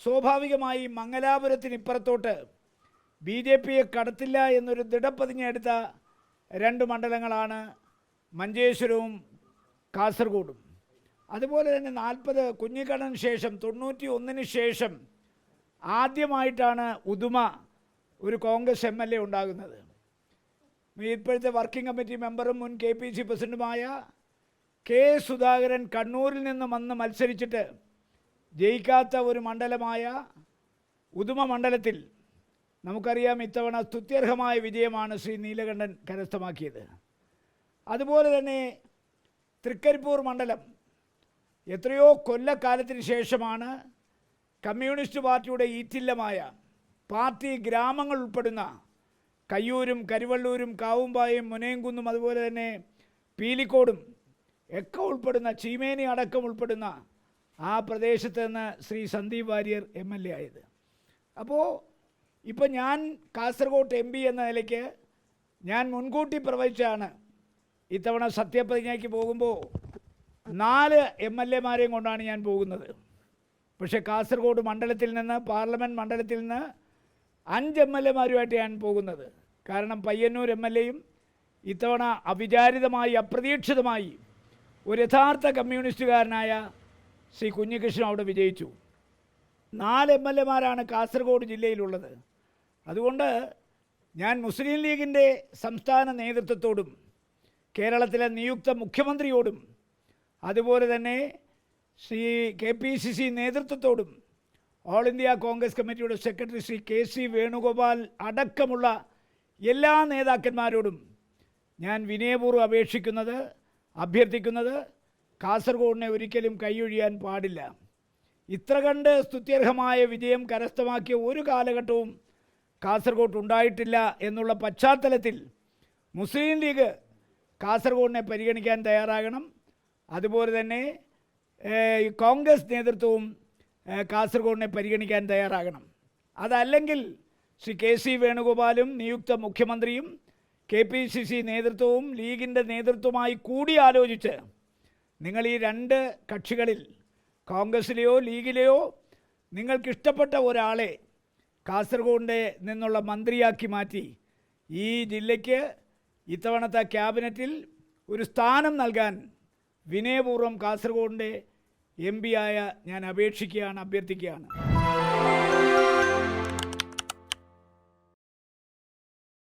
സ്വാഭാവികമായി മംഗലാപുരത്തിനിപ്പുറത്തോട്ട് B J പിയെ കടത്തില്ല എന്നൊരു ദൃഢപ്രതിജ്ഞ എടുത്ത രണ്ട് മണ്ഡലങ്ങളാണ് മഞ്ചേശ്വരവും കാസർഗോഡും. അതുപോലെ തന്നെ 40 കുഞ്ഞിക്കണ്ണന് ശേഷം 91 ശേഷം ആദ്യമായിട്ടാണ് ഉദുമ ഒരു കോൺഗ്രസ് MLA ഉണ്ടാകുന്നത്. ഇപ്പോഴത്തെ വർക്കിംഗ് കമ്മിറ്റി മെമ്പറും മുൻ KPC പ്രസിഡന്റുമായ കെ സുധാകരൻ കണ്ണൂരിൽ നിന്ന് വന്ന് മത്സരിച്ചിട്ട് ജയിക്കാത്ത ഒരു മണ്ഡലമായ ഉദുമ മണ്ഡലത്തിൽ നമുക്കറിയാം ഇത്തവണ സ്തുത്യർഹമായ വിജയമാണ് ശ്രീ നീലകണ്ഠൻ കരസ്ഥമാക്കിയത്. അതുപോലെ തന്നെ തൃക്കരിപ്പൂർ മണ്ഡലം എത്രയോ കൊല്ലക്കാലത്തിന് ശേഷമാണ് കമ്മ്യൂണിസ്റ്റ് പാർട്ടിയുടെ ഈറ്റില്ലമായ പാർട്ടി ഗ്രാമങ്ങൾ ഉൾപ്പെടുന്ന കയ്യൂരും കരുവള്ളൂരും കാവുമ്പായും മുനയംകുന്നും അതുപോലെ തന്നെ പീലിക്കോടും ഒക്കെ ഉൾപ്പെടുന്ന ചീമേനി അടക്കം ഉൾപ്പെടുന്ന ആ പ്രദേശത്ത് നിന്ന് ശ്രീ സന്ദീപ് വാര്യർ MLA ആയത്. അപ്പോൾ ഇപ്പോൾ ഞാൻ കാസർഗോഡ് MP എന്ന നിലയ്ക്ക് ഞാൻ മുൻകൂട്ടി പ്രവചിച്ചാണ് ഇത്തവണ സത്യപ്രതിജ്ഞയ്ക്ക് പോകുമ്പോൾ 4 MLA-മാരെയും കൊണ്ടാണ് ഞാൻ പോകുന്നത്. പക്ഷേ കാസർഗോഡ് മണ്ഡലത്തിൽ നിന്ന് പാർലമെൻറ്റ് മണ്ഡലത്തിൽ നിന്ന് 5 MLA-മാരുമായിട്ട് ഞാൻ പോകുന്നത്. കാരണം പയ്യന്നൂർ MLA-യും ഇത്തവണ അവിചാരിതമായി അപ്രതീക്ഷിതമായി ഒരു യഥാർത്ഥ കമ്മ്യൂണിസ്റ്റുകാരനായ ശ്രീ കുഞ്ഞികൃഷ്ണൻ അവിടെ വിജയിച്ചു. 4 MLA-മാരാണ് കാസർഗോഡ് ജില്ലയിലുള്ളത്. അതുകൊണ്ട് ഞാൻ മുസ്ലിം ലീഗിൻ്റെ സംസ്ഥാന നേതൃത്വത്തോടും കേരളത്തിലെ നിയുക്ത മുഖ്യമന്ത്രിയോടും അതുപോലെ തന്നെ ശ്രീ KPCC നേതൃത്വത്തോടും ഓൾ ഇന്ത്യ കോൺഗ്രസ് കമ്മിറ്റിയുടെ സെക്രട്ടറി ശ്രീ KC വേണുഗോപാൽ അടക്കമുള്ള എല്ലാ നേതാക്കന്മാരോടും ഞാൻ വിനയപൂർവ്വം അഭ്യർത്ഥിക്കുന്നത് കാസർഗോഡിനെ ഒരിക്കലും കൈയൊഴിയാൻ പാടില്ല. ഇത്ര കണ്ട് സ്തുത്യർഹമായ വിജയം കരസ്ഥമാക്കിയ ഒരു കാലഘട്ടവും കാസർഗോഡ് ഉണ്ടായിട്ടില്ല എന്നുള്ള പശ്ചാത്തലത്തിൽ മുസ്ലിം ലീഗ് കാസർഗോഡിനെ പരിഗണിക്കാൻ തയ്യാറാകണം. അതുപോലെ തന്നെ കോൺഗ്രസ് നേതൃത്വവും കാസർഗോഡിനെ പരിഗണിക്കാൻ തയ്യാറാകണം. അതല്ലെങ്കിൽ ശ്രീ KC വേണുഗോപാലും നിയുക്ത മുഖ്യമന്ത്രിയും KPCC നേതൃത്വവും ലീഗിൻ്റെ നേതൃത്വമായി കൂടി ആലോചിച്ച് നിങ്ങൾ ഈ 2 കക്ഷികളിൽ കോൺഗ്രസ്സിലെയോ ലീഗിലെയോ നിങ്ങൾക്കിഷ്ടപ്പെട്ട ഒരാളെ കാസർഗോഡിൻ്റെ നിന്നുള്ള മന്ത്രിയാക്കി മാറ്റി ഈ ജില്ലയ്ക്ക് ഇത്തവണത്തെ ക്യാബിനറ്റിൽ ഒരു സ്ഥാനം നൽകാൻ വിനയപൂർവ്വം കാസർഗോഡിൻ്റെ MP-ആയ ഞാൻ അഭ്യർത്ഥിക്കുകയാണ്.